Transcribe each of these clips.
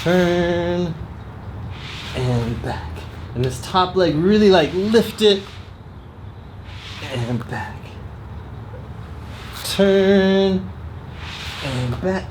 turn, and back. And this top leg, really like lift it, and back. Turn, and back.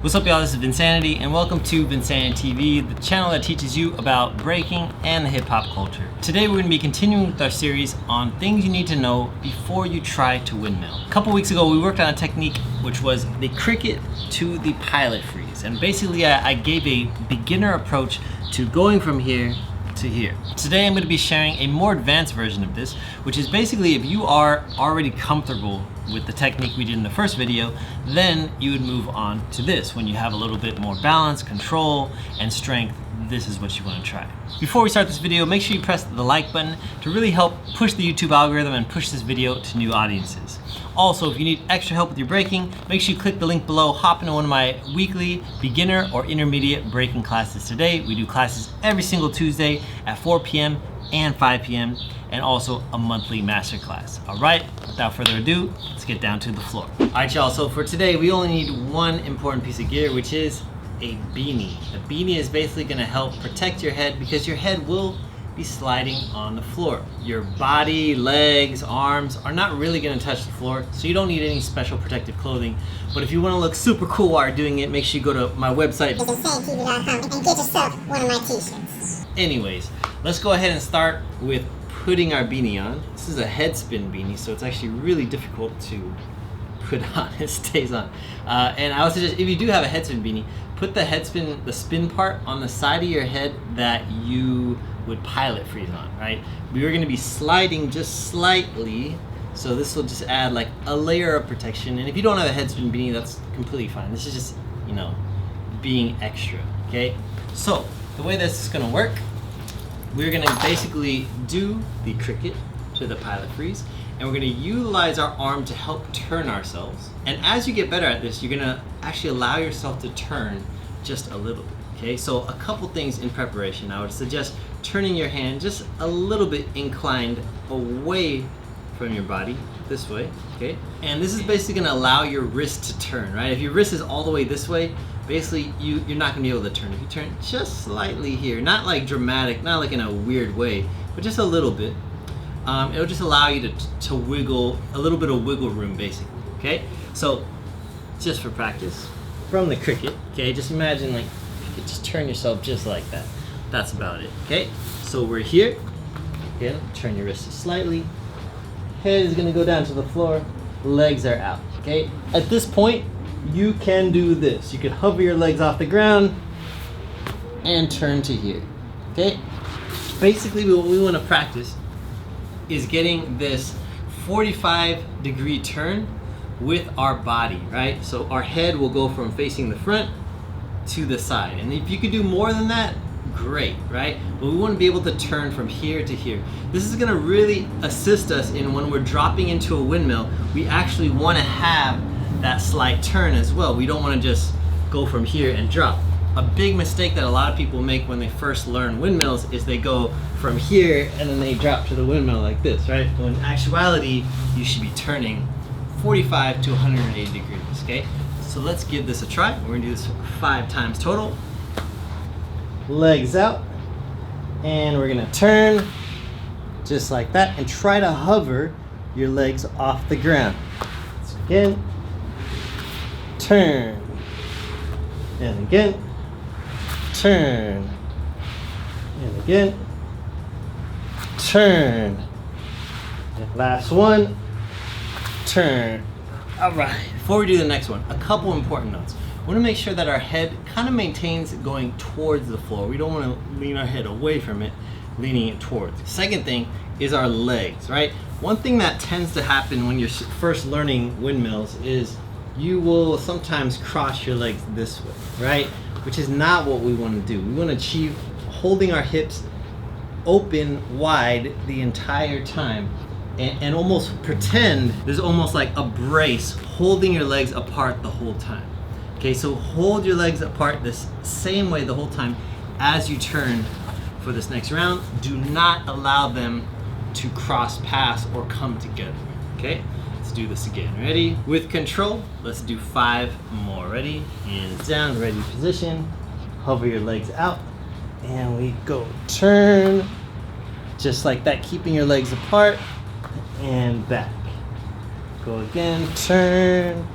What's up, y'all? This is Vincanity, and welcome to VincaniTV, the channel that teaches you about breaking and the hip-hop culture. Today we're going to be continuing with our series on things you need to know before you try to windmill. A couple weeks ago we worked on a technique which was the cricket to the pilot freeze, and basically I gave a beginner approach to going from here to here. Today I'm going to be sharing a more advanced version of this, which is basically if you are already comfortable with the technique we did in the first video, then you would move on to this. When you have a little bit more balance, control, and strength, this is what you want to try. Before we start this video, make sure you press the like button to really help push the YouTube algorithm and push this video to new audiences. Also, if you need extra help with your breaking, make sure you click the link below, hop into one of my weekly beginner or intermediate breaking classes today. We do classes every single Tuesday at 4 p.m. and 5 p.m. and also a monthly masterclass. All right, without further ado, let's get down to the floor. All right, y'all, so for today, we only need one important piece of gear, which is a beanie. A beanie is basically gonna help protect your head because your head will be sliding on the floor. Your body, legs, arms are not really gonna touch the floor, so you don't need any special protective clothing. But if you wanna look super cool while you're doing it, make sure you go to my website, VincaniTV.com, and get yourself one of my t-shirts. Anyways, let's go ahead and start with putting our beanie on. This is a head spin beanie, so it's actually really difficult to put on. It stays on. And I would suggest, if you do have a head spin beanie, put the spin part on the side of your head that you would pilot freeze on, right? We are gonna be sliding just slightly, so this will just add like a layer of protection. And if you don't have a head spin beanie, that's completely fine. This is just, you know, being extra, okay? So the way this is gonna work, we're gonna basically do the cricket to the pilot freeze, and we're gonna utilize our arm to help turn ourselves. And as you get better at this, you're gonna actually allow yourself to turn just a little bit, okay? So a couple things in preparation. I would suggest turning your hand just a little bit inclined away from your body, this way, okay? And this is basically gonna allow your wrist to turn, right? If your wrist is all the way this way, basically you're not gonna be able to turn. If you turn just slightly here, not like dramatic, not like in a weird way, but just a little bit, it'll just allow you to wiggle, a little bit of wiggle room basically, okay? So just for practice, from the cricket, okay, just imagine like you could just turn yourself just like that. That's about it, okay? So we're here, okay, turn your wrist slightly, head is gonna go down to the floor, legs are out, okay? At this point, you can do this. You can hover your legs off the ground and turn to here, okay? Basically, what we wanna practice is getting this 45-degree turn with our body, right? So our head will go from facing the front to the side. And if you could do more than that, great, right? But we want to be able to turn from here to here. This is gonna really assist us in when we're dropping into a windmill, we actually wanna have that slight turn as well. We don't wanna just go from here and drop. A big mistake that a lot of people make when they first learn windmills is they go from here and then they drop to the windmill like this, right? When in actuality, you should be turning 45 to 180 degrees, okay? So let's give this a try. We're gonna do this 5 times total. Legs out, and we're gonna turn just like that and try to hover your legs off the ground. So again, turn, and again, turn, and again, turn, and last one, turn. All right, before we do the next one, a couple important notes. We want to make sure that our head kind of maintains going towards the floor. We don't want to lean our head away from it, leaning it towards. Second thing is our legs, right? One thing that tends to happen when you're first learning windmills is you will sometimes cross your legs this way, right? Which is not what we want to do. We want to achieve holding our hips open wide the entire time and almost pretend there's almost like a brace holding your legs apart the whole time. Okay, so hold your legs apart this same way the whole time as you turn for this next round. Do not allow them to cross paths or come together. Okay, let's do this again. Ready? With control, let's do 5 more. Ready? Hands down, ready position. Hover your legs out, and we go turn. Just like that, keeping your legs apart, and back. Go again, turn,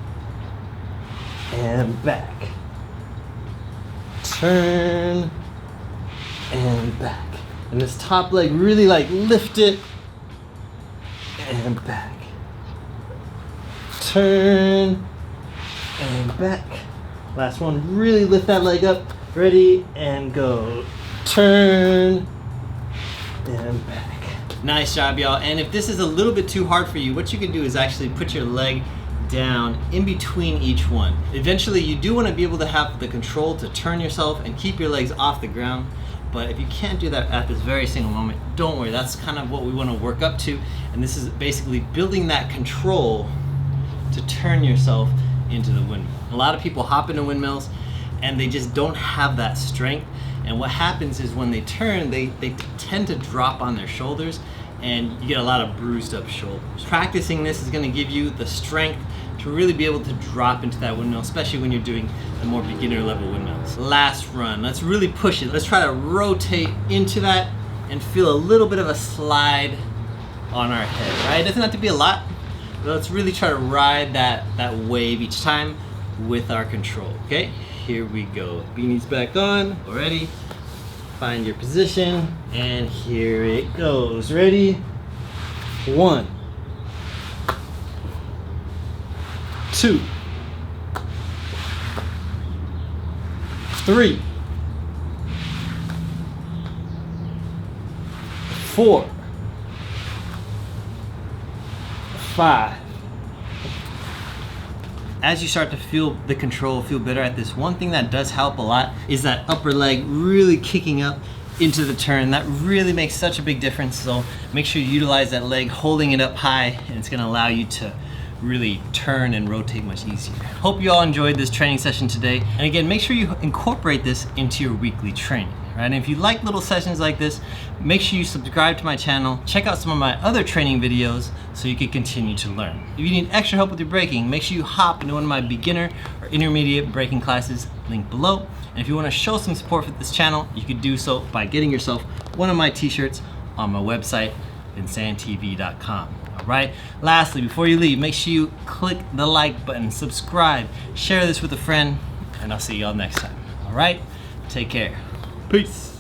and back. Turn, and back. And this top leg, really like lift it, and back. Turn, and back. Last one, really lift that leg up. Ready, and go. Turn, and back. Nice job, y'all. And if this is a little bit too hard for you, what you can do is actually put your leg down in between each one. Eventually, you do want to be able to have the control to turn yourself and keep your legs off the ground. But if you can't do that at this very single moment, don't worry. That's kind of what we want to work up to. And this is basically building that control to turn yourself into the windmill. A lot of people hop into windmills and they just don't have that strength. And what happens is when they turn, they tend to drop on their shoulders, and you get a lot of bruised up shoulders. Practicing this is gonna give you the strength to really be able to drop into that windmill, especially when you're doing the more beginner level windmills. Last run, let's really push it. Let's try to rotate into that and feel a little bit of a slide on our head, right? It doesn't have to be a lot, but let's really try to ride that wave each time with our control, okay? Here we go. Beanie's back on. Ready? Find your position, and here it goes. Ready? 1, 2, 3, 4, 5. As you start to feel the control, feel better at this, one thing that does help a lot is that upper leg really kicking up into the turn. That really makes such a big difference. So make sure you utilize that leg, holding it up high, and it's gonna allow you to really turn and rotate much easier. Hope you all enjoyed this training session today. And again, make sure you incorporate this into your weekly training. Right? And if you like little sessions like this, make sure you subscribe to my channel, check out some of my other training videos so you can continue to learn. If you need extra help with your breaking, make sure you hop into one of my beginner or intermediate breaking classes, link below. And if you want to show some support for this channel, you can do so by getting yourself one of my t-shirts on my website, VincaniTV.com. All right. Lastly, before you leave, make sure you click the like button, subscribe, share this with a friend, and I'll see y'all next time. All right. Take care. Peace.